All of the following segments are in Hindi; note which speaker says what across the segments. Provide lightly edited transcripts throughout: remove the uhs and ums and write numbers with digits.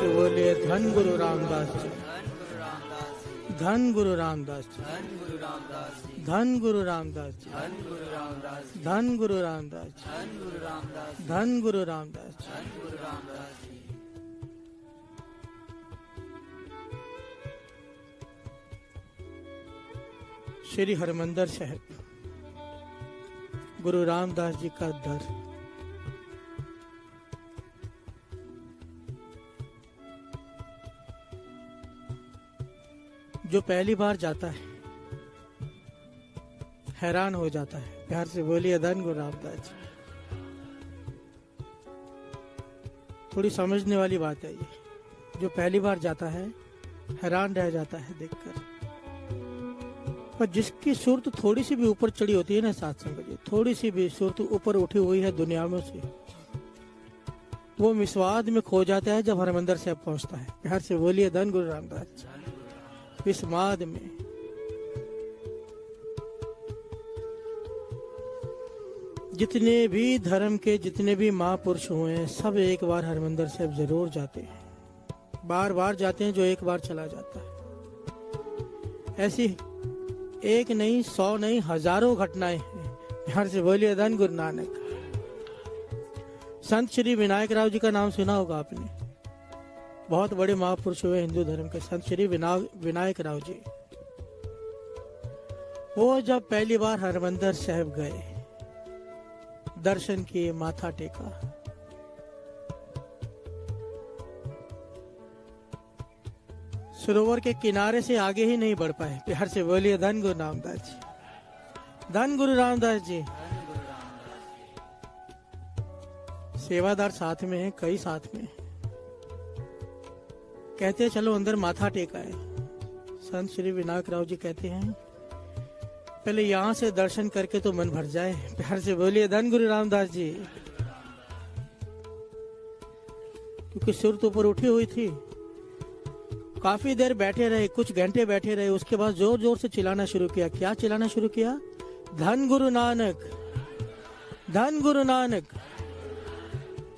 Speaker 1: से बोलिए धन गुरु रामदास जी, धन गुरु रामदास जी, धन गुरु रामदास जी, धन गुरु रामदास जी, धन गुरु रामदास जी। श्री हरमंदिर साहिब गुरु रामदास जी का दर। जो पहली बार जाता है हैरान हो जाता है। प्यार से बोलिए धन गुरु रामदास जी। थोड़ी समझने वाली बात है ये। जो पहली बार जाता है हैरान रह जाता है देखकर। पर जिसकी सुरत थोड़ी सी भी ऊपर चढ़ी होती है ना साथ संगत जी, थोड़ी सी भी सुरत ऊपर उठी हुई है दुनिया में से, वो विस्वाद में खो जाता है जब हरमंदिर साहिब पहुंचता है। प्यार से बोलिए धन गुरु रामदास जी। विस्माद में जितने भी धर्म के जितने भी महापुरुष हुए हैं सब एक बार हरमंदिर साहिब जरूर जाते हैं। बार बार जाते हैं जो एक बार चला जाता है। ऐसी एक नहीं, 100 नहीं, हजारों घटनाएं हैं। प्यार से बोलिए धन गुरु नानक। संत श्री विनायक राव जी का नाम सुना होगा आपने। बहुत बड़े महापुरुष हुए हिंदू धर्म के संत श्री विनायक राव जी। वो जब पहली बार हरमंदिर साहिब गए, दर्शन किए, माथा टेका, सरोवर के किनारे से आगे ही नहीं बढ़ पाए। प्यार से बोलिए धन गुरु रामदास जी, धन गुरु रामदास जी। सेवादार साथ में है, कई साथ में कहते हैं चलो अंदर माथा टेका है। संत श्री विनायक राव जी कहते हैं पहले यहाँ से दर्शन करके तो मन भर जाए। प्यार से बोलिए धन गुरु रामदास जी। क्योंकि सुरत ऊपर उठी हुई थी। काफी देर बैठे रहे, कुछ घंटे बैठे रहे। उसके बाद जोर जोर से चिल्लाना शुरू किया। क्या चिल्लाना शुरू किया? धन गुरु नानक, धन गुरु नानक।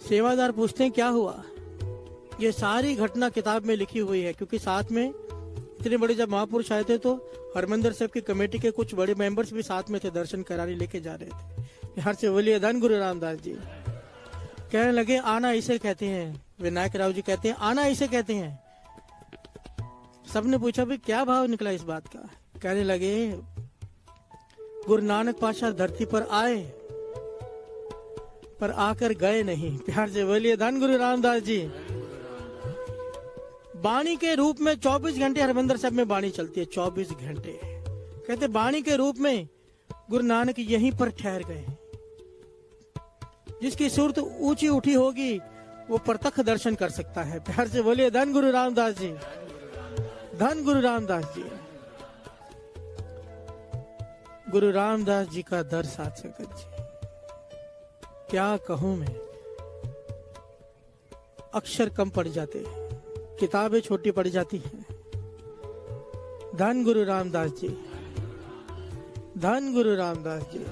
Speaker 1: सेवादार पूछते हैं क्या हुआ? ये सारी घटना किताब में लिखी हुई है। क्योंकि साथ में इतने बड़े जब महापुरुष आए थे तो हरमंदिर साहिब की कमेटी के कुछ बड़े मेंबर्स भी साथ में थे, दर्शन कराने लेके जा रहे थे। यहाँ से बोलिए धन गुरु रामदास जी। कहने लगे आना इसे कहते हैं। विनायक राव जी कहते हैं आना इसे कहते हैं। सबने पूछा भी क्या भाव निकला इस बात का? कहने लगे गुरु नानक पातशाह धरती पर आए पर आकर गए नहीं। प्यार से बोलिए धन गुरु रामदास जी। बाणी के रूप में 24 घंटे हरमंदिर साहिब में बाणी चलती है। 24 घंटे कहते बाणी के रूप में गुरु नानक यहीं पर ठहर गए। जिसकी सूरत ऊंची उठी होगी वो प्रत्यक्ष दर्शन कर सकता है। प्यार से बोलिए धन गुरु रामदास जी, धन गुरु रामदास जी। गुरु रामदास जी का दर साथ संगत जी क्या कहूं मैं। अक्षर कम पड़ जाते हैं, किताबें छोटी पड़ जाती हैं। धन गुरु रामदास जी, धन गुरु रामदास जी।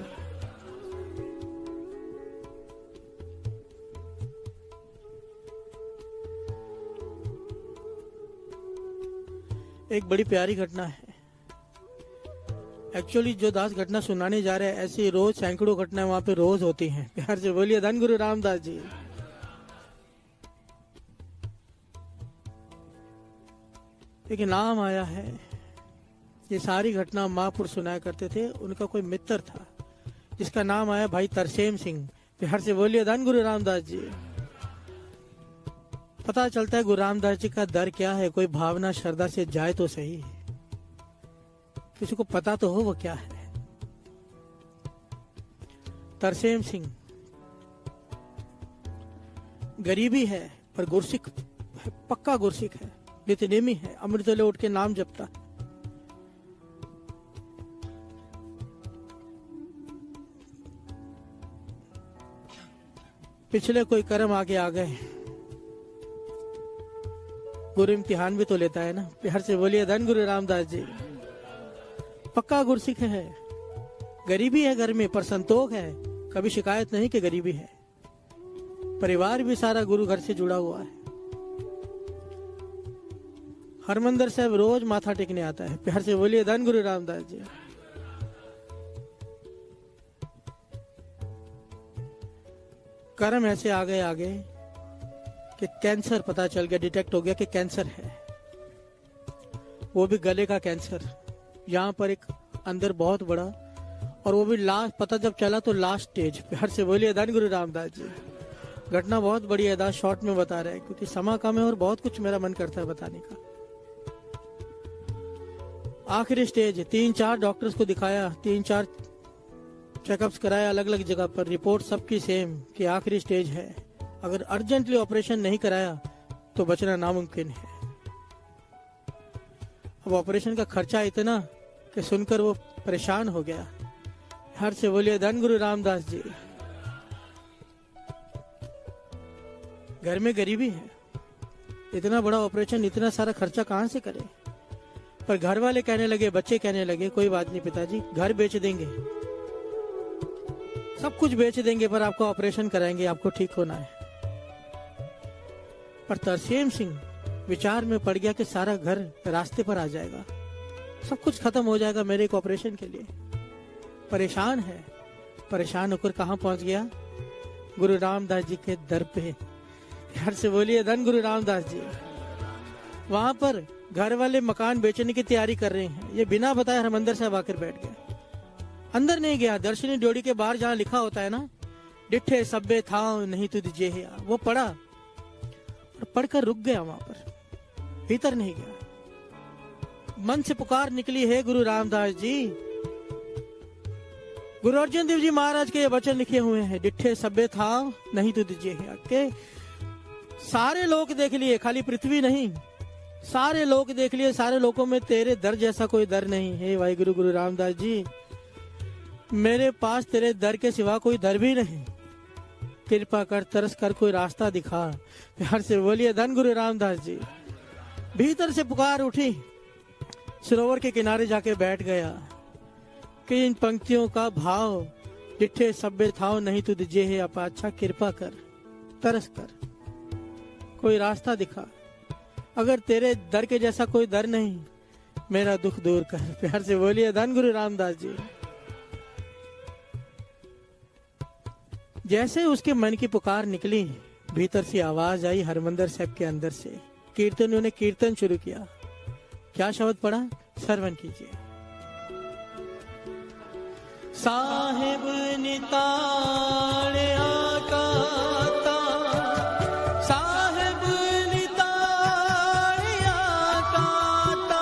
Speaker 1: एक बड़ी प्यारी घटना है। एक्चुअली जो दास घटना सुनाने जा रहे हैं ऐसी रोज सैकड़ों घटनाएं वहां पे रोज होती हैं। प्यार से बोलिए धन गुरु रामदास जी। एक नाम आया है। ये सारी घटना महापुरुष सुनाया करते थे। उनका कोई मित्र था जिसका नाम आया भाई तरसेम सिंह। प्यार से बोलिए धन गुरु रामदास जी। पता चलता है गुरु रामदास जी का दर क्या है। कोई भावना श्रद्धा से जाए तो सही, किसी को पता तो हो वो क्या है। तरसेम सिंह गरीबी है पर गुरसिख, पक्का गुरसिख है, नित्यनेमी है, अमृतवेले उठ के नाम जपता। पिछले कोई कर्म आगे आ गए। गुरु इम्तिहान भी तो लेता है ना। प्यार से बोलिए धन गुरु रामदास जी। पक्का गुरसिख है। गरीबी है घर में पर संतोष है, कभी शिकायत नहीं कि गरीबी है। परिवार भी सारा गुरु घर से जुड़ा हुआ है। हरमंदिर साहब रोज माथा टेकने आता है। प्यार से बोलिए धन गुरु रामदास जी। कर्म ऐसे आ गए आगे कि कैंसर पता चल गया, डिटेक्ट हो गया कि कैंसर है, वो भी गले का कैंसर, यहाँ पर एक अंदर बहुत बड़ा, और वो भी लास्ट पता जब चला तो लास्ट स्टेज। प्यार से बोलिए धन गुरु रामदास जी। घटना बहुत बड़ी है, दास शॉर्ट में बता रहे हैं क्योंकि समय कम है और बहुत कुछ मेरा मन करता है बताने का। आखिरी स्टेज, 3-4 डॉक्टर्स को दिखाया, 3-4 चेकअप्स कराया अलग अलग जगह पर, रिपोर्ट सबकी सेम कि आखिरी स्टेज है, अगर अर्जेंटली ऑपरेशन नहीं कराया तो बचना नामुमकिन है। अब ऑपरेशन का खर्चा इतना कि सुनकर वो परेशान हो गया। हर से बोलिए धन गुरु रामदास जी। घर में गरीबी है, इतना बड़ा ऑपरेशन, इतना सारा खर्चा कहां से करे। पर घर वाले कहने लगे, बच्चे कहने लगे, कोई बात नहीं पिताजी, घर बेच देंगे, सब कुछ बेच देंगे, पर आपको ऑपरेशन कराएंगे, आपको ठीक होना है। पर तरसेम सिंह विचार में पड़ गया कि सारा घर रास्ते पर आ जाएगा, सब कुछ खत्म हो जाएगा मेरे एक ऑपरेशन के लिए। परेशान है, परेशान होकर कहां पहुंच गया? गुरु रामदास जी के दर पे। यार से बोलिए धन गुरु रामदास जी। वहां पर घर वाले मकान बेचने की तैयारी कर रहे हैं, ये बिना बताए हरमंदिर साहब आकर बैठ गए। अंदर नहीं गया, दर्शनी ड्योढ़ी के बाहर जहां लिखा होता है ना, डिठे सब्बे था नहीं तुझ जे, वो पढ़ा और पढ़कर रुक गया वहां पर, भीतर नहीं गया। मन से पुकार निकली, है गुरु रामदास जी। गुरु अर्जन देव जी महाराज के ये वचन लिखे हुए हैं, डिठे सब्बे था नहीं तुझ जे के। सारे लोग देख लिए, खाली पृथ्वी नहीं, सारे लोग देख लिए, सारे लोगों में तेरे दर जैसा कोई दर नहीं है। भाई गुरु गुरु रामदास जी, मेरे पास तेरे दर के सिवा कोई दर भी नहीं, कृपा कर, तरस कर, कोई रास्ता दिखा। प्यार से बोलिए धन गुरु रामदास जी। भीतर से पुकार उठी, सरोवर के किनारे जाके बैठ गया कि इन पंक्तियों का भाव, डिठे सब्बे थाओ नहीं तुझ जे है अपाच्छा, कृपा कर, तरस कर, कोई रास्ता दिखा, अगर तेरे दर के जैसा कोई दर नहीं, मेरा दुख दूर कर। प्यार से बोलिए धन गुरु रामदास जी। जैसे उसके मन की पुकार निकली, भीतर से आवाज आई हरमंदिर साहब के अंदर से। कीर्तनियों ने कीर्तन शुरू किया। क्या शब्द पढ़ा? श्रवण कीजिए। साहेब निताड़ आकाता, साहेब निताड़ आकाता,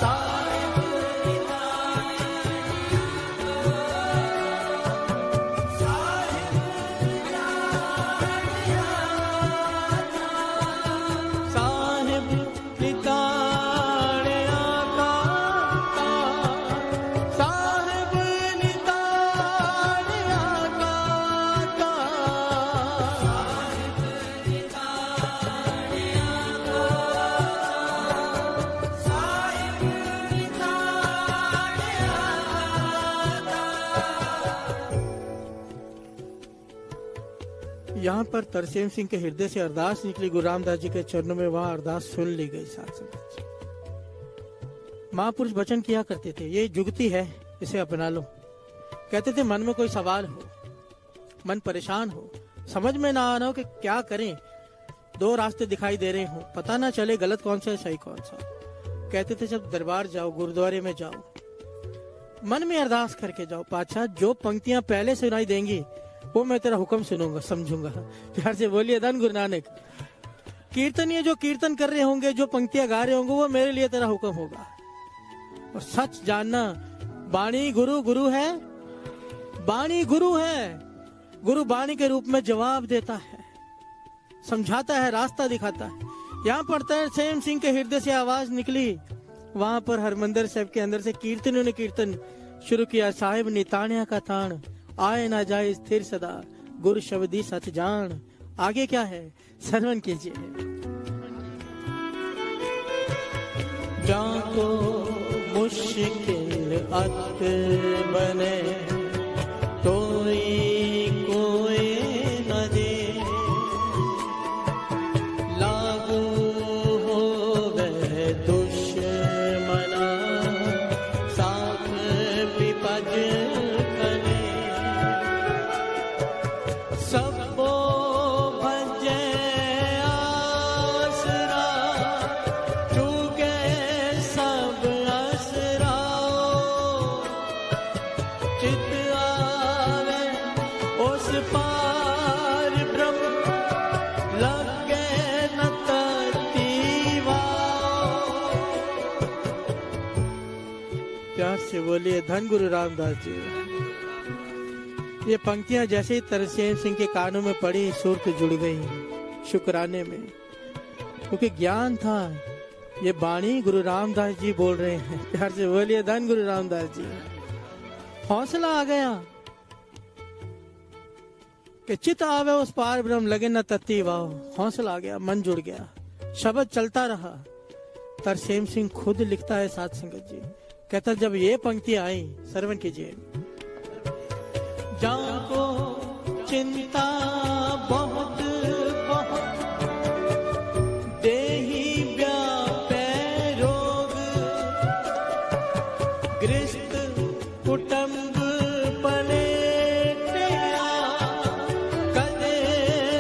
Speaker 1: साहेब यहाँ पर तरसेम सिंह के हृदय से अरदास निकली गुरु रामदास जी के चरणों में, वहां अरदास सुन ली गई। साथ संगत महापुरुष वचन किया करते थे, ये जुगती है, इसे अपना लो। कहते थे मन में कोई सवाल हो, मन परेशान हो, समझ में ना आना हो कि क्या करें, 2 रास्ते दिखाई दे रहे हो, पता ना चले गलत कौन सा है सही कौन सा। कहते थे जब दरबार जाओ, गुरुद्वारे में जाओ, मन में अरदास करके जाओ, पातशाह जो पंक्तियां पहले सुनाई देंगी वो मैं तेरा हुक्म सुनूंगा, समझूंगा। प्यार से बोलिए धन गुरु नानक। कीर्तनीय जो कीर्तन कर रहे होंगे, जो पंक्तियां गा रहे होंगे, वो मेरे लिए तेरा हुक्म होगा। और सच जानना, वाणी गुरु गुरु है, वाणी गुरु है, गुरु वाणी के रूप में जवाब देता है, समझाता है, रास्ता दिखाता है। यहाँ पर तरसेम सिंह के हृदय से आवाज निकली, वहां पर हरमंदिर साहब के अंदर से कीर्तनियों ने कीर्तन शुरू किया। साहिब निताण्या का ताण, आए ना जाए स्थिर सदा, गुरु शब्दी सच जान। आगे क्या है, श्रवण कीजिए। जाको मुश्किल अत बने, कोई कोई न दे, लागू होवे से बोलिए धन गुरु रामदास जी। ये पंक्तियां जैसे ही तरसेम सिंह के कानों में पड़ी, सुर्त जुड़ गई शुक्राने में, क्योंकि ज्ञान था ये बाणी गुरु रामदास जी बोल रहे हैं। प्यार से बोलिए धन गुरु रामदास जी। हौसला आ गया कि चित आवे उस पार ब्रह्म लगे न तत्ती वाव। हौसला आ गया, मन जुड़ गया, शब्द चलता रहा। तरसेम सिंह खुद लिखता है साथ संगत जी, कहता जब ये पंक्ति आई, श्रवण कीजिए। जाको चिंता बहुत बहुत देही व्यापै रोग, गृहस्थ कुटुंब पलेटिया, कदे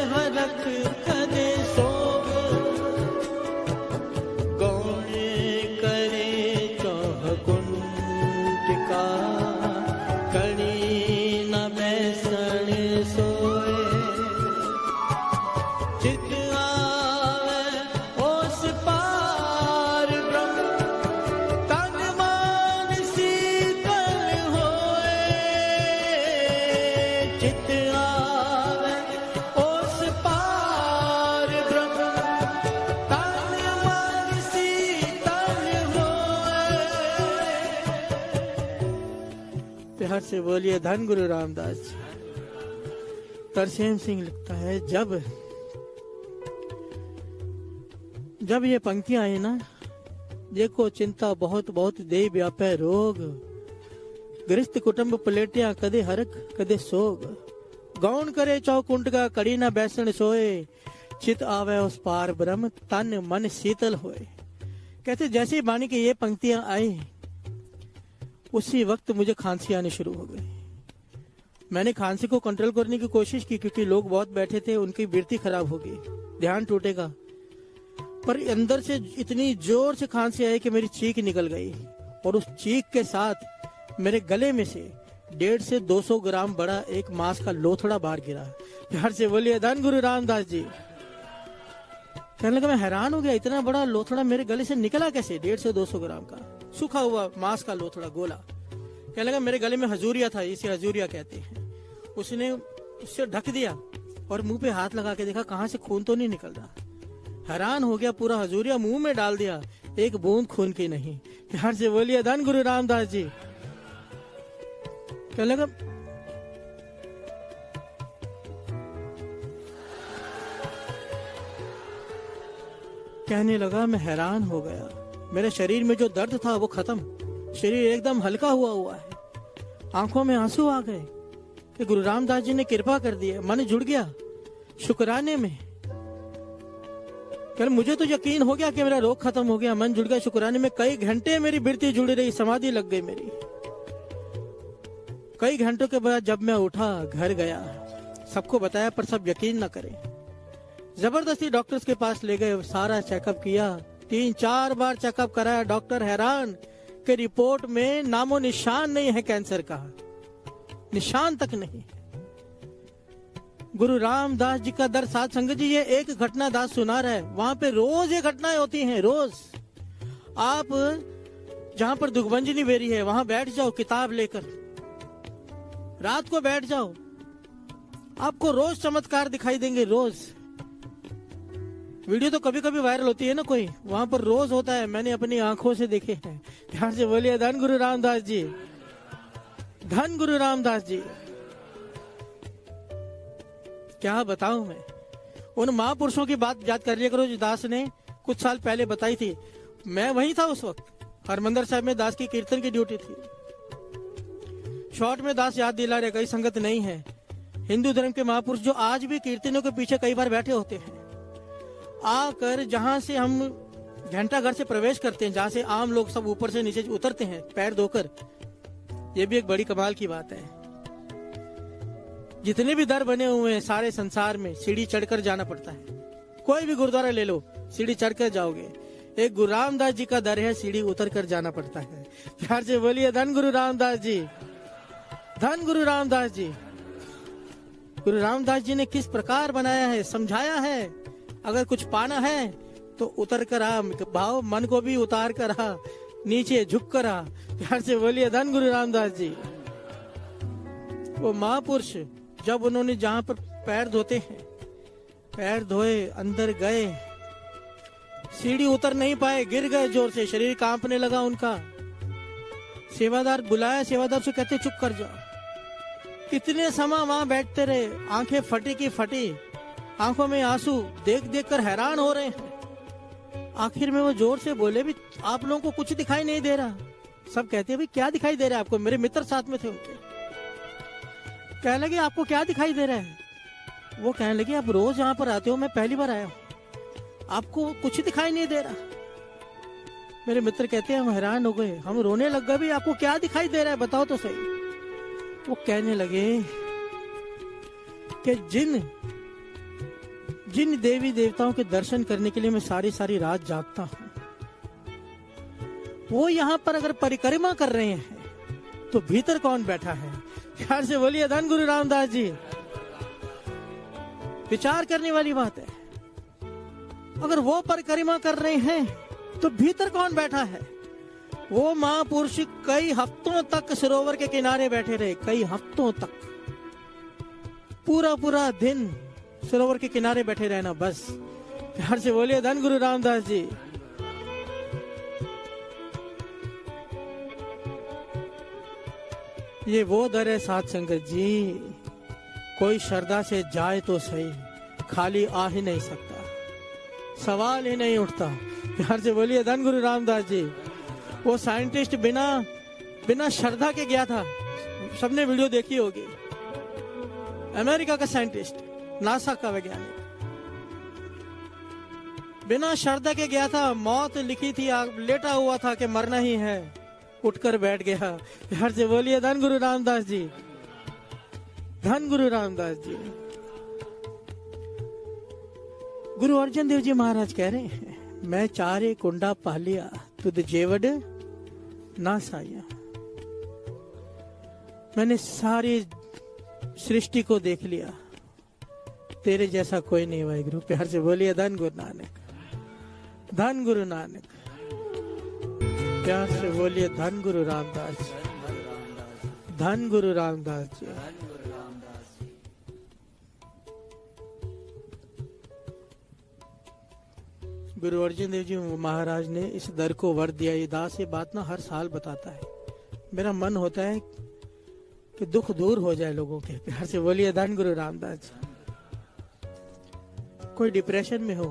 Speaker 1: हरख कदे सोग, गौणे करे चौह कुंटिका, कड़ी न बैसन सोए, चित आवे ओस पार ब्रह्म, तन मन शीतल होए, चित आवे ओस पार ब्रह्म, तन मन शीतल होए। प्यार से बोलिए धन गुरु रामदास जी। तरसेम सिंह लिखता है जब ये पंक्तियां आई ना, देखो चिंता बहुत बहुत दे व्यापै रोग, गृहस्थ कुटुंब पलेटिया, कदे हरख कदे सोग, गौण करे चौकुंट का, कड़ी ना बैसन सोए, चित आवे उस पार ब्रह्म, तन मन शीतल होए। कहते जैसे ही बाणी की ये पंक्तियां आई, उसी वक्त मुझे खांसी आनी शुरू हो गई। मैंने खांसी को कंट्रोल करने की कोशिश की, क्योंकि लोग बहुत बैठे थे, उनकी वृत्ति खराब होगी, ध्यान टूटेगा। पर अंदर से इतनी जोर से खांसी आई कि मेरी चीख निकल गई, और उस चीख के साथ मेरे गले में से 150 से 200 ग्राम बड़ा एक मांस का लोथड़ा बाहर गिरा। प्यार से बोलिए धन गुरु रामदास जी। कहने लगा मैं हैरान हो गया, इतना बड़ा लोथड़ा मेरे गले से निकला कैसे? 150 से 200 ग्राम का सूखा हुआ मांस का लोथड़ा गोला। कहने लगा मेरे गले में हजूरिया था, इसे हजूरिया कहते हैं। उसने उससे ढक दिया और मुंह पे हाथ लगा के देखा कहां से खून तो नहीं निकल रहा। हैरान हो गया, पूरा हजूरिया मुंह में डाल दिया, एक बूंद खून की नहीं। प्यार से बोलिए धन गुरु रामदास जी। कहने लगा कहने लगा मैं हैरान हो गया, मेरे शरीर में जो दर्द था वो खत्म, शरीर एकदम हल्का हुआ है। आंखों में आंसू आ गए कि गुरु रामदास जी ने कृपा कर दी है। मन जुड़ गया शुक्राने में। कल मुझे तो यकीन हो गया कि मेरा रोग खत्म हो गया। मन जुड़ गया शुक्राने में। कई घंटे मेरी वृत्ति जुड़ी रही, समाधि लग गई मेरी। कई घंटों के बाद जब मैं उठा, घर गया, सबको बताया, पर सब यकीन न करें। जबरदस्ती डॉक्टर्स के पास ले गए, सारा चेकअप किया, 3-4 बार चेकअप कराया। डॉक्टर हैरान कि रिपोर्ट में नामो निशान नहीं है कैंसर का, निशान तक नहीं। गुरु रामदास जी का दर साथ संगत जी, ये एक घटना दास सुना रहा है, वहां पे रोज ये घटनाएं होती हैं। रोज आप जहां पर दुखभंजनी बेरी है वहां बैठ जाओ, किताब लेकर रात को बैठ जाओ, आपको रोज चमत्कार दिखाई देंगे। रोज वीडियो तो कभी कभी वायरल होती है ना कोई, वहां पर रोज होता है, मैंने अपनी आंखों से देखे हैं। ध्यान से बोलिए धन गुरु रामदास जी, धन गुरु रामदास जी। क्या बताऊं मैं, उन महापुरुषों की बात याद कर लिया करो जो दास ने कुछ साल पहले बताई थी। मैं वहीं था उस वक्त, हरमंदिर साहब में दास की कीर्तन की ड्यूटी थी। शॉर्ट में दास याद दिला रहे, कई संगत नहीं है। हिंदू धर्म के महापुरुष जो आज भी कीर्तनों के पीछे कई बार बैठे होते हैं, आकर जहां से हम घंटा घर से प्रवेश करते हैं, जहां से आम लोग सब ऊपर से नीचे उतरते हैं पैर धोकर, ये भी एक बड़ी कमाल की बात है। जितने भी दर बने हुए हैं सारे संसार में, सीढ़ी चढ़कर जाना पड़ता है। कोई भी गुरुद्वारा ले लो, सीढ़ी चढ़कर जाओगे। एक गुरु रामदास जी का दर है, सीढ़ी उतर कर जाना पड़ता है। प्यार से बोलिए धन गुरु रामदास जी, धन गुरु रामदास जी। गुरु रामदास जी ने किस प्रकार बनाया है, समझाया है। अगर कुछ पाना है तो उतर कर आ, भाव मन को भी उतार कर आ, नीचे झुक कर आ। प्यार से बोलिए धन गुरु रामदास जी। वो महापुरुष जब उन्होंने जहां पर पैर धोते हैं, पैर धोए, अंदर गए, सीढ़ी उतर नहीं पाए, गिर गए जोर से, शरीर कांपने लगा उनका। सेवादार बुलाया, सेवादार से कहते चुप कर जाओ। कितने समय वहां बैठते रहे, आंखें फटी की फटी, आंखों में आंसू देख देख कर हैरान हो रहे हैं। आखिर में वो जोर से बोले, भी आप लोगों को कुछ दिखाई नहीं दे रहा? सब कहते हैं भाई क्या दिखाई दे रहा है आपको? मेरे मित्र साथ में थे उनके। कहने लगे आपको क्या दिखाई दे रहा है? वो कहने लगे आप रोज यहाँ पर आते हो, मैं पहली बार आया हूँ, आपको कुछ दिखाई नहीं दे रहा? मेरे मित्र कहते हैं हम हैरान हो गए, हम रोने लग गए, भी आपको क्या दिखाई दे रहा है बताओ तो सही। वो कहने लगे कि जिन देवी देवताओं के दर्शन करने के लिए मैं सारी सारी रात जागता हूं, वो यहाँ पर अगर परिक्रमा कर रहे हैं तो भीतर कौन बैठा है? प्यार से बोलिए धन गुरु रामदास जी। विचार करने वाली बात है। अगर वो परिक्रमा कर रहे हैं तो भीतर कौन बैठा है? वो महापुरुष कई हफ्तों तक सरोवर के किनारे बैठे रहे, कई हफ्तों तक, पूरा पूरा दिन सरोवर के किनारे बैठे रहना बस। प्यार से बोलिए धन गुरु रामदास जी। ये वो दर है साध संगत जी, कोई श्रद्धा से जाए तो सही, खाली आ ही नहीं सकता, सवाल ही नहीं उठता। प्यार से बोलिए धन गुरु रामदास जी। वो साइंटिस्ट बिना श्रद्धा के गया था, सबने वीडियो देखी होगी। अमेरिका का साइंटिस्ट, नासा का वैज्ञानिक, बिना श्रद्धा के गया था। मौत लिखी थी, लेटा हुआ था कि मरना ही है, उठकर बैठ गया। प्यार से बोलिए धन गुरु रामदास जी, धन गुरु रामदास जी। गुरु अर्जन देव जी महाराज कह रहे हैं, मैं चारे कुंडा पालिया तुद जेवड ना साया। मैंने सारी सृष्टि को देख लिया, तेरे जैसा कोई नहीं वाहिगुरु। प्यार से बोलिए धन गुरु नानक, धन गुरु नानक। प्यार से बोलिए धन गुरु रामदास, धन गुरु रामदास जी। गुरु अर्जन देव जी महाराज ने इस दर को वर दिया। ये दास ये बात ना हर साल बताता है। मेरा मन होता है कि दुख दूर हो जाए लोगों के। प्यार से बोलिए धन गुरु रामदास जी। कोई डिप्रेशन में हो,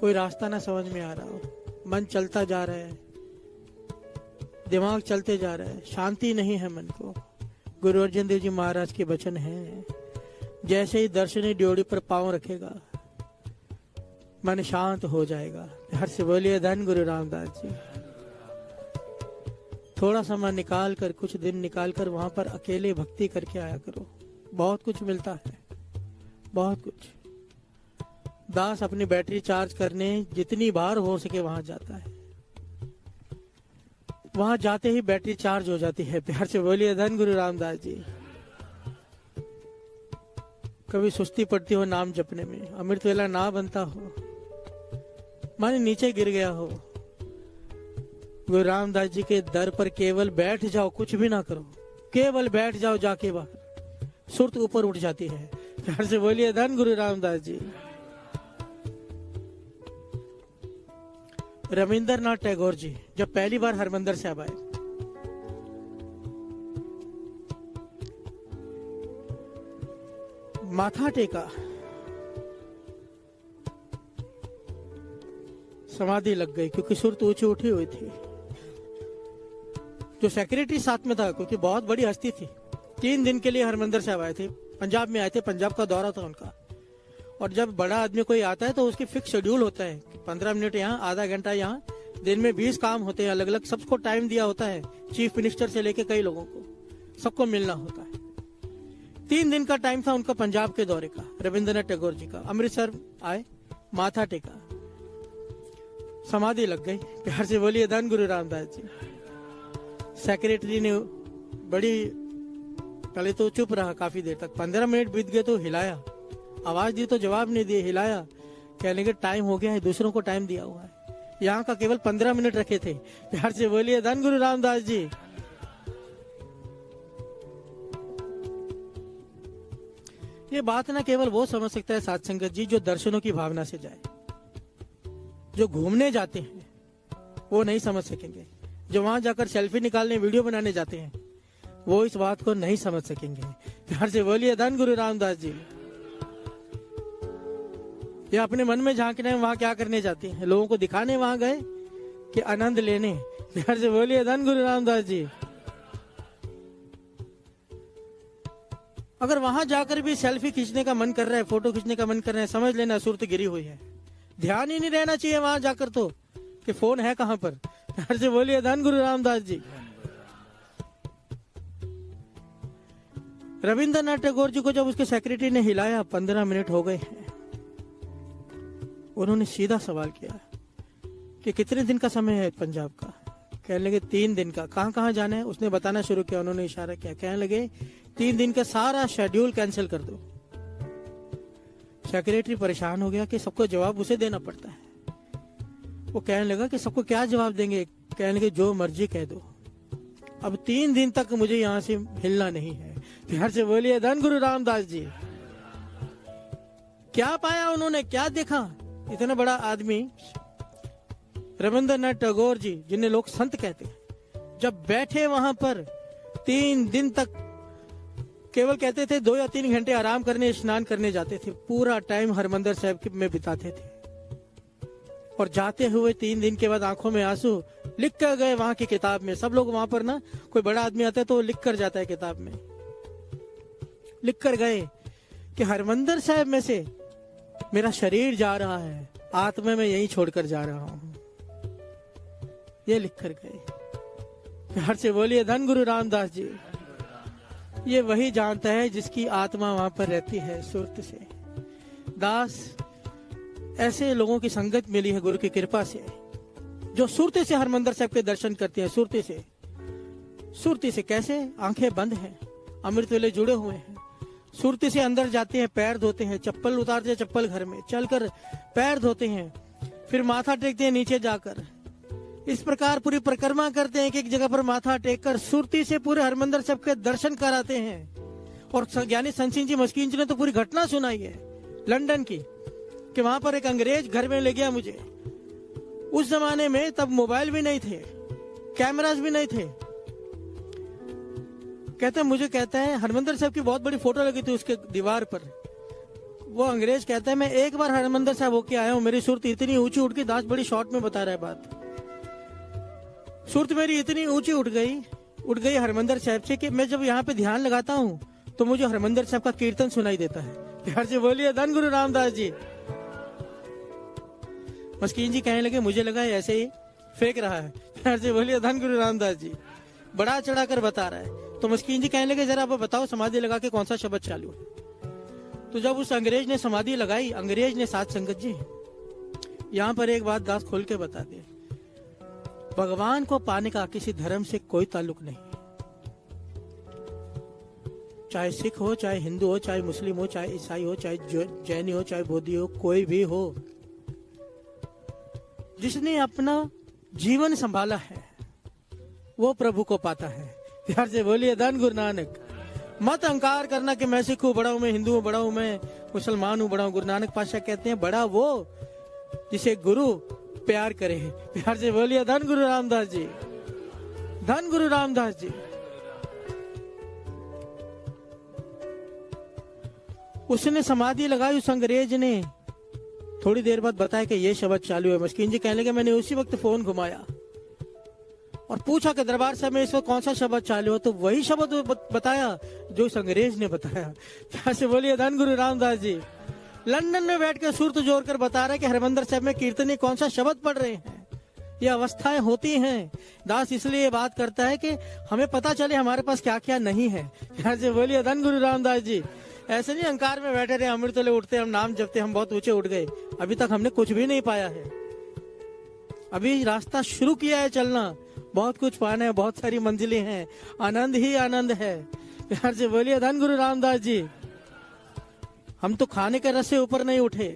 Speaker 1: कोई रास्ता ना समझ में आ रहा हो, मन चलता जा रहा है, दिमाग चलते जा रहा है, शांति नहीं है मन को, गुरु अर्जन देव जी महाराज के वचन हैं, जैसे ही दर्शनी ड्योढ़ी पर पांव रखेगा मन शांत हो जाएगा। हर से बोलिए धन गुरु रामदास जी। थोड़ा समय निकाल कर, कुछ दिन निकाल कर वहां पर अकेले भक्ति करके आया करो, बहुत कुछ मिलता है, बहुत कुछ। दास अपनी बैटरी चार्ज करने जितनी बार हो सके वहां जाता है, वहां जाते ही बैटरी चार्ज हो जाती है। प्यार से बोलिए धन गुरु रामदास जी। कभी सुस्ती पड़ती हो नाम जपने में, अमृत वेला ना बनता हो, माने नीचे गिर गया हो, गुरु रामदास जी के दर पर केवल बैठ जाओ, कुछ भी ना करो, केवल बैठ जाओ जाके बाहर, सुरत ऊपर उठ जाती है। प्यार से बोलिए धन गुरु रामदास जी। रविंद्रनाथ टैगोर जी जब पहली बार हरमंदिर साहब आए, माथा टेका, समाधि लग गई क्योंकि सुरत ऊंची उठी हुई थी। जो सेक्रेटरी साथ में था, क्योंकि बहुत बड़ी हस्ती थी, 3 दिन के लिए हरमंदिर साहब आए थे, पंजाब में आए थे, पंजाब का दौरा था उनका। और जब बड़ा आदमी कोई आता है तो उसकी फिक्स शेड्यूल होता है, 15 मिनट यहाँ, आधा घंटा यहाँ, दिन में 20 काम होते हैं अलग अलग, सबको टाइम दिया होता है, चीफ मिनिस्टर से लेके कई लोगों को, सबको मिलना होता है। 3 दिन का टाइम था उनका पंजाब के दौरे का, रविंद्रनाथ टैगोर जी का। अमृतसर आए, माथा टेका, समाधि लग गई। प्यार से बोलिए धन गुरु रामदास जी। सेक्रेटरी ने बड़ी, पहले तो चुप रहा काफी देर तक, 15 मिनट बीत गए तो हिलाया, आवाज दी तो जवाब नहीं दिए, हिलाया, कहने के टाइम हो गया है, दूसरों को टाइम दिया हुआ है। यहाँ का केवल 15 मिनट रखे थे। प्यार से बोलिए धन गुरु रामदास जी। ये बात ना केवल वो समझ सकता है साथ संगत जी जो दर्शनों की भावना से जाए। जो घूमने जाते हैं वो नहीं समझ सकेंगे। जो वहां जाकर सेल्फी निकालने वीडियो बनाने जाते हैं वो इस बात को नहीं समझ सकेंगे। प्यार से बोलिए धन गुरु रामदास जी। ये अपने मन में झांकने वहां क्या करने जाते हैं? लोगों को दिखाने वहां गए कि आनंद लेने? प्यार से बोलिए धन गुरु रामदास जी। अगर वहां जाकर भी सेल्फी खींचने का मन कर रहा है, फोटो खींचने का मन कर रहा है, समझ लेना सुरत गिरी हुई है। ध्यान ही नहीं रहना चाहिए वहां जाकर तो कि फोन है कहां पर। प्यार से बोलिए धन गुरु रामदास जी। रविंद्रनाथ टैगोर जी को जब उसके सेक्रेटरी ने हिलाया, 15 मिनट हो गए हैं, उन्होंने सीधा सवाल किया कि कितने दिन का समय है पंजाब का? कहने लगे 3 दिन का। कहां कहां जाना है? उसने बताना शुरू किया। उन्होंने इशारा किया, कहने लगे 3 दिन का सारा शेड्यूल कैंसिल कर दो। सेक्रेटरी परेशान हो गया कि सबको जवाब उसे देना पड़ता है। वो कहने लगा कि सबको क्या जवाब देंगे? कहने लगे जो मर्जी कह दो, अब 3 दिन तक मुझे यहाँ से हिलना नहीं है। प्यार से बोलिए धन गुरु रामदास जी। क्या पाया उन्होंने, क्या देखा? इतना बड़ा आदमी रविंद्रनाथ टैगोर जी, जिन्हें लोग संत कहते हैं, जब बैठे वहां पर 3 दिन तक केवल कहते थे 2 या 3 घंटे आराम करने, स्नान करने जाते थे, पूरा टाइम हरमंदिर साहब में बिताते थे। और जाते हुए 3 दिन के बाद आंखों में आंसू लिख कर गए वहां की किताब में। सब लोग वहां पर ना, कोई बड़ा आदमी आता है तो वो लिख कर जाता है किताब में, लिख कर गए कि हरमंदिर साहब में से मेरा शरीर जा रहा है, आत्मा में यहीं छोड़कर जा रहा हूं। ये लिख कर गए। प्यार से बोलिए धन गुरु रामदास जी। ये वही जानता है जिसकी आत्मा वहां पर रहती है सुरत से। दास, ऐसे लोगों की संगत मिली है गुरु की कृपा से, जो सुरते से हरमंदिर साहब के दर्शन करते हैं। सुरते से, सुरती से कैसे? आंखें बंद हैं, अमृत वेले जुड़े हुए हैं। सुरती से अंदर जाते हैं, पैर धोते हैं, चप्पल उतारते हैं, चप्पल घर में चलकर पैर धोते हैं, फिर माथा टेकते हैं नीचे जाकर। इस प्रकार पूरी परिक्रमा करते हैं कि एक जगह पर माथा टेक कर सुरती से पूरे हरमंदिर साहब के दर्शन कराते हैं। और ज्ञानी संत सिंह जी मस्कीन जी ने तो पूरी घटना सुनाई है लंदन की, कि वहां पर एक अंग्रेज घर में ले गया मुझे। उस जमाने में तब मोबाइल भी नहीं थे, कैमरास भी नहीं थे। कहता है हरमंदिर साहब की बहुत बड़ी फोटो लगी थी उसके दीवार पर। वो अंग्रेज कहता है मैं एक बार हरमंदिर साहब होके आया हूँ, मेरी सुरत इतनी ऊंची उठ गई। दास बड़ी शॉर्ट में बता रहा है बात। सुरत मेरी इतनी ऊंची उठ गई हरमंदिर साहब से कि मैं जब यहाँ पे ध्यान लगाता हूँ तो मुझे हरमंदिर साहब का कीर्तन सुनाई देता है। प्यार से बोलिए धन गुरु रामदास जी। मस्कीन जी कहने लगे मुझे लगा ऐसे ही फेंक रहा है। प्यार से बोलिए धन गुरु रामदास जी। बड़ा चढ़ा कर बता रहा है। तो मस्कीन जी कहने लगे जरा आप बताओ समाधि लगा के कौन सा शब्द चालू है। तो जब उस अंग्रेज ने समाधि लगाई, अंग्रेज ने, साथ संगत जी यहाँ पर एक बात दास खोल के बता दे, भगवान को पाने का किसी धर्म से कोई ताल्लुक नहीं। चाहे सिख हो, चाहे हिंदू हो, चाहे मुस्लिम हो, चाहे ईसाई हो, चाहे जैनी हो, चाहे बौद्धि हो, कोई भी हो, जिसने अपना जीवन संभाला है वो प्रभु को पाता है। प्यार से बोलिए धन गुरु नानक। मत अहंकार करना कि मैं सिख हूं बड़ा हूं, मैं हिंदू हूं बड़ा हूं, मैं मुसलमान हूं बड़ा हूं। गुरु नानक पातशाह कहते हैं बड़ा वो जिसे गुरु प्यार करे। प्यार से बोलिए धन गुरु रामदास जी। धन गुरु रामदास जी। उसने समाधि लगाई उस अंग्रेज ने। थोड़ी देर बाद बताया कि ये शब्द चालू है। मस्कीन जी कहने लगे मैंने उसी वक्त फोन घुमाया और पूछा कि दरबार साहब में इस वक्त कौन सा शब्द चालू हो, तो वही शब्द बताया जो उस अंग्रेज ने बताया। प्यार से बोलिए धन गुरु रामदास जी। लंदन में बैठकर सुरत जोड़ कर बता रहे कि हरमंदिर साहब में कीर्तनी कौन सा शब्द पढ़ रहे हैं। ये अवस्थाएं होती हैं। दास इसलिए ये बात करता है कि हमें पता चले हमारे पास क्या क्या नहीं है। प्यार से बोलिए धन गुरु रामदास जी। ऐसे नहीं अहंकार में बैठे रहे, अमृत ले उठते, हम नाम जपते, हम बहुत ऊंचे उठ गए। अभी तक हमने कुछ भी नहीं पाया है। अभी रास्ता शुरू किया है चलना, बहुत कुछ पाना है, बहुत सारी मंजिलें हैं, आनंद ही आनंद है। प्यार से बोलिए धन गुरु रामदास जी। हम तो खाने के रस से ऊपर नहीं उठे।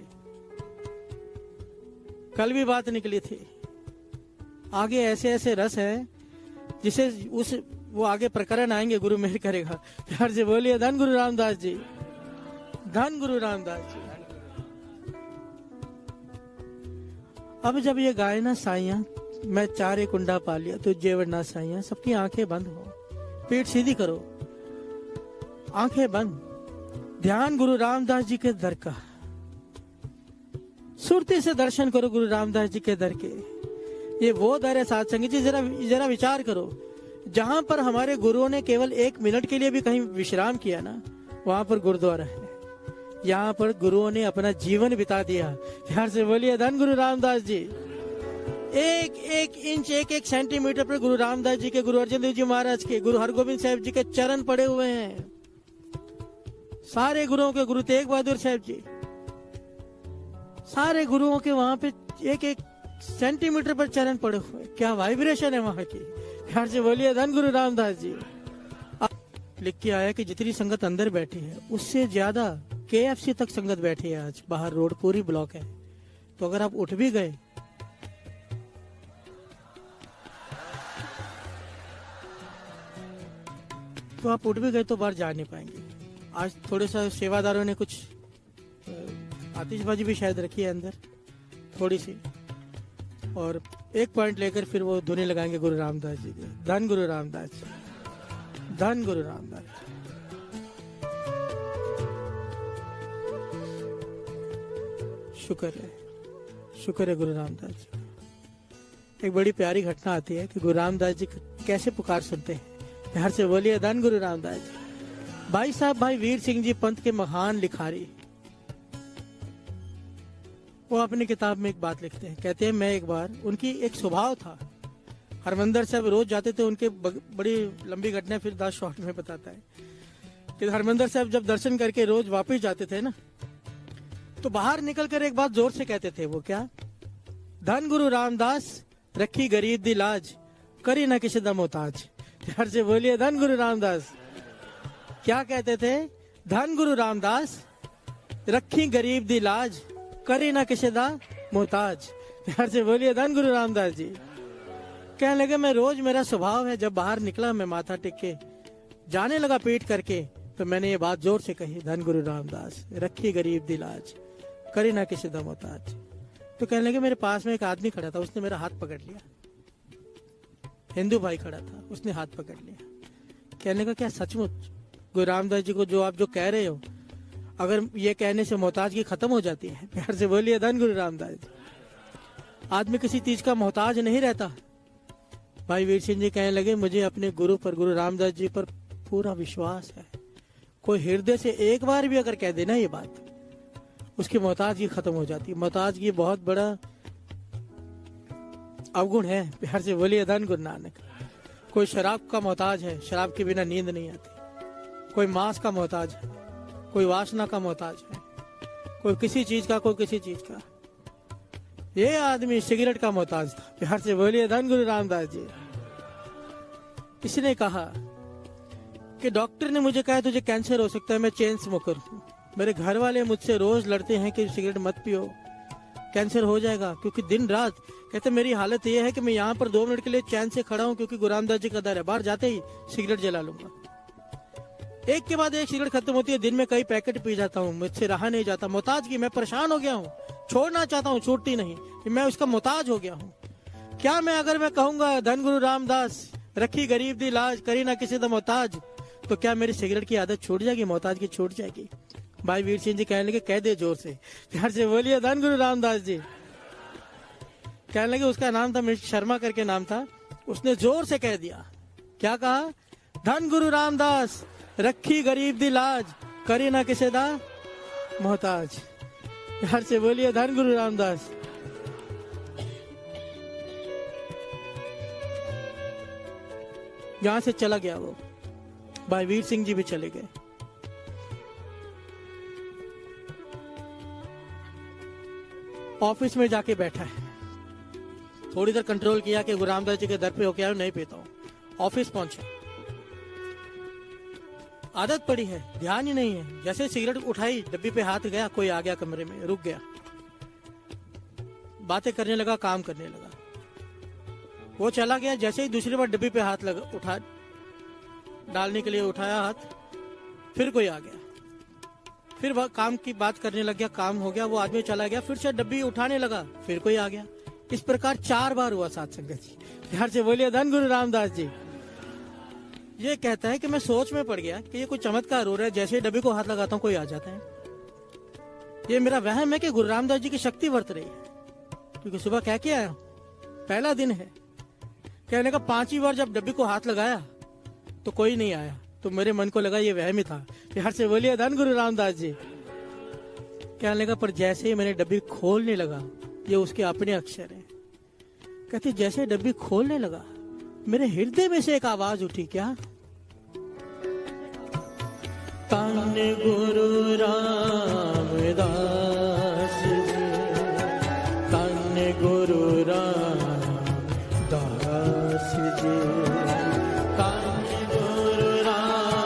Speaker 1: कल भी बात निकली थी आगे ऐसे ऐसे रस है जिसे उस वो आगे प्रकरण आएंगे, गुरु मेहर करेगा। प्यार से बोलिए धन गुरु रामदास जी, धन गुरु रामदास जी। अब जब ये गाय ना साइया, मैं चारे कुंडा पा लिया तो जेवर ना साइया, सबकी आंखें बंद हो, पीठ सीधी करो, आंखें बंद, ध्यान गुरु रामदास जी के दर का, सुरती से दर्शन करो गुरु रामदास जी के दर के। ये वो दर है साथ संगत जी, जरा विचार करो, जहां पर हमारे गुरुओं ने केवल 1 मिनट के लिए भी कहीं विश्राम किया ना, वहां पर गुरुद्वारा है। यहाँ पर गुरुओं ने अपना जीवन बिता दिया। प्यार से बोलिए धन गुरु रामदास जी। एक एक इंच, एक एक सेंटीमीटर पर गुरु रामदास जी के, गुरु अर्जन देव जी महाराज के, गुरु हरगोविंद साहब जी के चरण पड़े हुए हैं। सारे गुरुओं के, गुरु तेग बहादुर साहब जी, सारे गुरुओं के वहां पे एक एक सेंटीमीटर पर चरण पड़े हुए। क्या वाइब्रेशन है वहां की। प्यार से बोलिए धन गुरु रामदास जी। लिख के आया कि जितनी संगत अंदर बैठी है उससे ज्यादा KFC तक संगत बैठी है। आज बाहर रोड पूरी ब्लॉक है, तो अगर आप उठ भी गए तो बाहर जा नहीं पाएंगे। आज थोड़े सा सेवादारों ने कुछ आतिशबाजी भी शायद रखी है अंदर थोड़ी सी, और एक पॉइंट लेकर फिर वो धुनी लगाएंगे गुरु रामदास जी के। धन गुरु रामदास जी, धन गुरु रामदास जी। शुक्र है गुरु रामदास जी। एक बड़ी प्यारी घटना आती है कि गुरु रामदास जी कैसे पुकार सुनते हैं। प्यार से बोलिए धन गुरु रामदास जी। भाई साहब, भाई वीर सिंह जी पंथ के महान लिखारी, वो अपनी किताब में एक बात लिखते हैं। कहते हैं, मैं एक बार, उनकी एक स्वभाव था, हरमंदर साहब रोज जाते थे। उनके बड़ी लंबी घटना फिर 10 शॉर्ट में बताता है कि हरमंदर साहब जब दर्शन करके रोज वापस जाते थे ना, तो बाहर निकल कर एक बात जोर से कहते थे। वो क्या? धन गुरु रामदास रखी गरीब दी लाज, करी ना किसी दा मोहताज। प्यार से बोलिए धन गुरु रामदास। क्या कहते थे? धन गुरु रामदास रखी गरीब दी लाज, करी ना किसी दा मोहताज। प्यार से बोलिए धन गुरु रामदास जी। कहने लगे, मैं रोज, मेरा स्वभाव है, जब बाहर निकला मैं माथा टेक के जाने लगा पीठ करके, तो मैंने ये बात जोर से कही, धन गुरु रामदास रखी गरीब दी लाज, करे ना किसी दा मोहताज। तो कहने लगे, मेरे पास में एक आदमी खड़ा था, उसने मेरा हाथ पकड़ लिया। हिंदू भाई खड़ा था, उसने हाथ पकड़ लिया। कहने का, क्या सचमुच गुरु रामदास जी को जो आप जो कह रहे हो, अगर ये कहने से मोहताजगी खत्म हो जाती है? प्यार से बोलिए धन गुरु रामदास जी। आदमी किसी चीज का मोहताज नहीं रहता। भाई वीर सिंह जी कहने लगे, मुझे अपने गुरु पर, गुरु रामदास जी पर पूरा विश्वास है। कोई हृदय से एक बार भी अगर कह देना ये बात, उसकी मोहताजगी खत्म हो जाती है। मोहताजगी बहुत बड़ा अवगुण है। प्यार से बोलिए धन गुरु नानक। कोई शराब का मोहताज है, शराब के बिना नींद नहीं आती। कोई मांस का मोहताज है, कोई वासना का मोहताज है, कोई किसी चीज का, कोई किसी चीज का। ये आदमी सिगरेट का मोहताज था। प्यार से बोलिए धन गुरु रामदास जी। इसने कहा कि डॉक्टर ने मुझे कहा तुझे कैंसर हो सकता है, मैं चेन स्मोकर हूँ। मेरे घर वाले मुझसे रोज लड़ते हैं कि सिगरेट मत पियो, कैंसर हो जाएगा। क्योंकि दिन रात कहते मेरी हालत ये है कि मैं यहाँ पर 2 मिनट के लिए चैन से खड़ा हूँ, क्योंकि गुरु रामदास जी का दर है। बाहर जाते ही सिगरेट जला लूंगा। एक के बाद एक सिगरेट खत्म होती है। दिन में कई पैकेट पी जाता हूँ, मुझसे रहा नहीं जाता। मोहताजगी, मैं परेशान हो गया हूँ, छोड़ना चाहता हूँ, छूटती नहीं, मैं उसका मोहताज हो गया हूँ। क्या मैं अगर मैं कहूंगा धन गुरु रामदास रखी गरीब दी लाज, करी ना किसी दा मोहताज, तो क्या मेरी सिगरेट की आदत छूट जाएगी, मोहताजगी छूट जाएगी? भाई वीर सिंह जी कहने लगे, कह दे जोर से। प्यार से बोलिए धन गुरु रामदास जी। कहने लगे, उसका नाम था मिस्टर शर्मा करके नाम था। उसने जोर से कह दिया। क्या कहा? धन गुरु रामदास रखी गरीब दी लाज, करी ना किसी दा मोहताज। प्यार से बोलिए धन गुरु रामदास। यहां से चला गया वो। भाई वीर सिंह जी भी चले गए। ऑफिस में जाके बैठा है। थोड़ी देर कंट्रोल किया कि गुरु रामदास जी के दर पे होके आया, नहीं पीता हूं। ऑफिस पहुंचा, आदत पड़ी है, ध्यान ही नहीं है। जैसे सिगरेट उठाई, डब्बी पे हाथ गया, कोई आ गया कमरे में, रुक गया, बातें करने लगा, काम करने लगा। वो चला गया, जैसे ही दूसरी बार डब्बी पे हाथ उठा डालने के लिए उठाया हाथ, फिर कोई आ गया, फिर वह काम की बात करने लग गया, काम हो गया, वो आदमी चला गया, फिर से डब्बी उठाने लगा, फिर कोई आ गया। इस प्रकार 4 बार हुआ साथ संगत जी। ध्यान से बोलिए धन गुरु रामदास जी। ये कहता है कि मैं सोच में पड़ गया कि ये कोई चमत्कार हो रहा है, जैसे डब्बी को हाथ लगाता हूँ कोई आ जाता है। ये मेरा वहम है कि गुरु रामदास जी की शक्ति वर्त रही है, क्योंकि सुबह कह के आया, पहला दिन है। कहने का 5वीं बार जब डब्बी को हाथ लगाया तो कोई नहीं आया, तो मेरे मन को लगा ये वहम ही था। यार से बोलिए धन गुरु रामदास जी। कहने लगा पर जैसे ही मैंने डब्बी खोलने लगा, ये उसके अपने अक्षर हैं, कहते जैसे डब्बी खोलने लगा मेरे हृदय में से एक आवाज उठी, क्या? तन गुरु रामदास जी, तन गुरु रामदास जी, तन गुरु रामदास,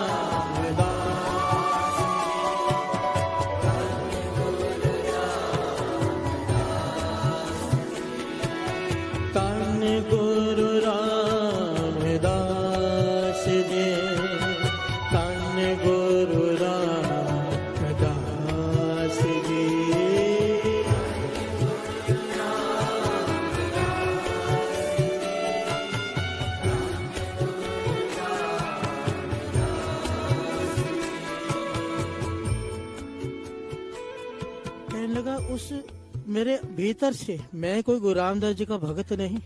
Speaker 1: तन गुरु रामदास जी, तन गुरु रामदास जी। कहने लगा उस मेरे भीतर से, मैं कोई गुरु रामदास जी का भगत नहीं,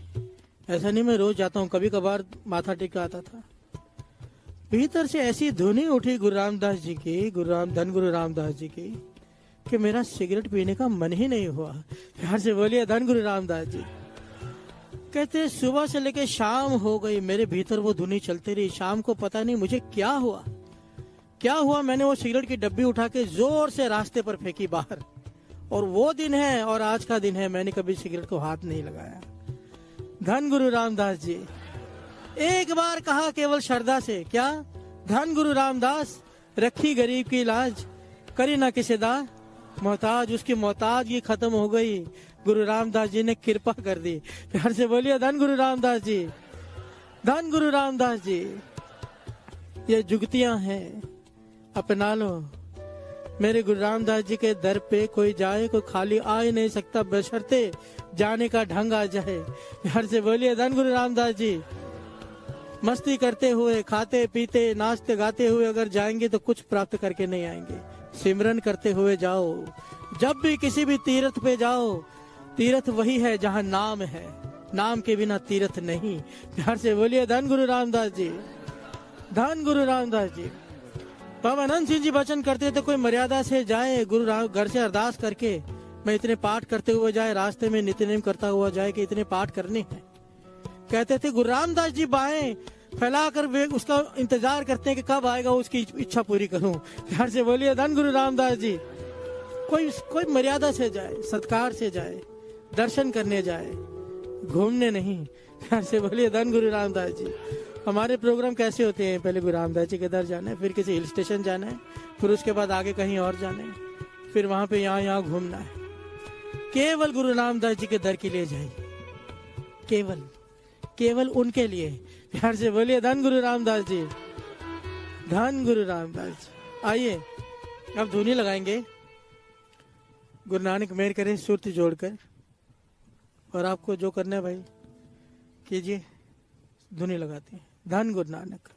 Speaker 1: ऐसा नहीं मैं रोज जाता हूँ, कभी कभार माथा टेका आता था। भीतर से ऐसी धुनी उठी गुरु रामदास जी की, धन गुरु रामदास जी की, कि मेरा सिगरेट पीने का मन ही नहीं हुआ। प्यार से बोलिए धन गुरु रामदास जी। कहते सुबह से लेके शाम हो गई, मेरे भीतर वो धुनी चलती रही। शाम को पता नहीं मुझे क्या हुआ, मैंने वो सिगरेट की डब्बी उठा के जोर से रास्ते पर फेंकी बाहर। और वो दिन है और आज का दिन है, मैंने कभी सिगरेट को हाथ नहीं लगाया। धन गुरु रामदास जी। एक बार कहा केवल श्रद्धा से, क्या? धन गुरु रामदास, रखी गरीब की लाज, करी ना किसी दा मोहताज। उसकी मोहताजगी खत्म हो गई, गुरु रामदास जी ने कृपा कर दी। प्यार से बोलिए धन गुरु रामदास जी, धन गुरु रामदास जी। ये जुगतियां हैं, अपना लो। मेरे गुरु रामदास जी के दर पे कोई जाए, कोई खाली आ ही नहीं सकता, बशर्ते जाने का ढंग आ जाए। प्यार से बोलिए धन गुरु रामदास जी। मस्ती करते हुए, खाते पीते, नाचते गाते हुए अगर जाएंगे तो कुछ प्राप्त करके नहीं आएंगे। सिमरन करते हुए जाओ। जब भी किसी भी तीर्थ पे जाओ, तीर्थ वही है जहाँ नाम है, नाम के बिना तीर्थ नहीं। प्यार से बोलिए धन गुरु रामदास जी, धन गुरु रामदास जी। बाबा अनंत सिंह जी वचन करते थे, कोई मर्यादा से जाए, घर से अरदास करके मैं इतने पाठ करते हुए जाए, रास्ते में नित्यनेम करता हुआ जाए कि इतने पाठ करने हैं। कहते थे गुरु रामदास जी बाएं फैलाकर वे उसका इंतजार करते हैं कि कब आएगा, उसकी इच्छा पूरी करूं। प्यार से बोलिए धन गुरु रामदास जी। कोई मर्यादा से जाए, सत्कार से जाए, दर्शन करने जाए, घूमने नहीं। प्यार से बोलिए धन गुरु रामदास जी। हमारे प्रोग्राम कैसे होते हैं? पहले गुरु रामदास जी के दर जाना है, फिर किसी हिल स्टेशन जाना है, फिर उसके बाद आगे कहीं और जाना है, फिर वहां पे यहाँ घूमना है। केवल गुरु रामदास जी के दर के लिए जाइए, केवल उनके लिए। प्यार से बोलिए धन गुरु रामदास जी, धन गुरु रामदास जी। आइए अब धुनी लगाएंगे, गुरु नानक मेहर करे सुरत जोड़कर। और आपको जो करना है भाई कीजिए, धुनी लगाते हैं। धन गुरु नानक।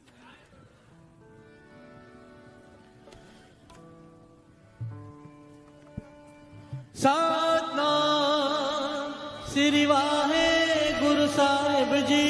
Speaker 1: सतनाम श्री वाहे गुरु साहिब जी,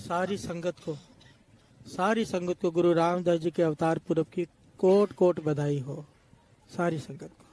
Speaker 1: सारी संगत को गुरु रामदास जी के अवतार पूर्व की कोट कोट बधाई हो। सारी संगत को।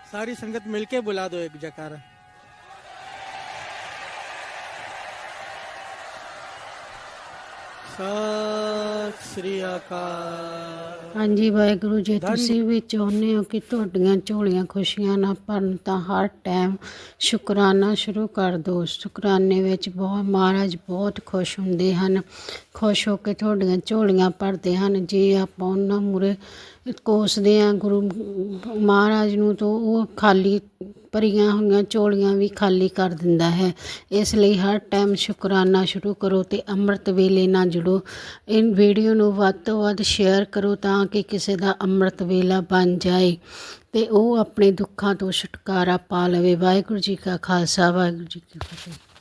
Speaker 1: सारी संगत मिलके बुला दो एक जयकारा। सत श्री अकाल।
Speaker 2: ਹਾਂਜੀ ਵਾਹਿਗੁਰੂ, ਜੇ ਤੁਸੀਂ ਵੀ ਚਾਹੁੰਦੇ ਹੋ ਕਿ ਤੁਹਾਡੀਆਂ ਝੋਲੀਆਂ ਖੁਸ਼ੀਆਂ ਨਾਲ ਭਰਨ ਤਾਂ ਹਰ ਟਾਈਮ ਸ਼ੁਕਰਾਨਾ ਸ਼ੁਰੂ ਕਰ ਦਿਓ। ਸ਼ੁਕਰਾਨੇ ਵਿੱਚ ਮਹਾਰਾਜ ਬਹੁਤ ਖੁਸ਼ ਹੁੰਦੇ ਹਨ, ਖੁਸ਼ ਹੋ ਕੇ ਤੁਹਾਡੀਆਂ ਝੋਲੀਆਂ ਭਰਦੇ ਹਨ। ਜੇ ਆਪਾਂ ਉਹਨਾਂ ਮੂਹਰੇ ਕੋਸਦੇ ਹਾਂ ਗੁਰੂ ਮਹਾਰਾਜ ਨੂੰ, ਤਾਂ ਉਹ ਖਾਲੀ ਭਰੀਆਂ ਹੋਈਆਂ ਝੋਲੀਆਂ ਵੀ ਖਾਲੀ ਕਰ ਦਿੰਦਾ ਹੈ। ਇਸ ਲਈ ਹਰ ਟਾਈਮ ਸ਼ੁਕਰਾਨਾ ਸ਼ੁਰੂ ਕਰੋ ਅਤੇ ਅੰਮ੍ਰਿਤ ਵੇਲੇ ਨਾਲ ਜੁੜੋ। ਇਹ ਵੀਡੀਓ ਨੂੰ ਵੱਧ ਤੋਂ ਵੱਧ ਸ਼ੇਅਰ ਕਰੋ ਤਾਂ ਕਿ ਕਿਸੇ ਦਾ ਅੰਮ੍ਰਿਤ ਵੇਲਾ ਬਣ ਜਾਏ ਅਤੇ ਉਹ ਆਪਣੇ ਦੁੱਖਾਂ ਤੋਂ ਛੁਟਕਾਰਾ ਪਾ ਲਵੇ। ਵਾਹਿਗੁਰੂ ਜੀ ਕਾ ਖਾਲਸਾ, ਵਾਹਿਗੁਰੂ ਜੀ ਕੀ ਫਤਿਹ।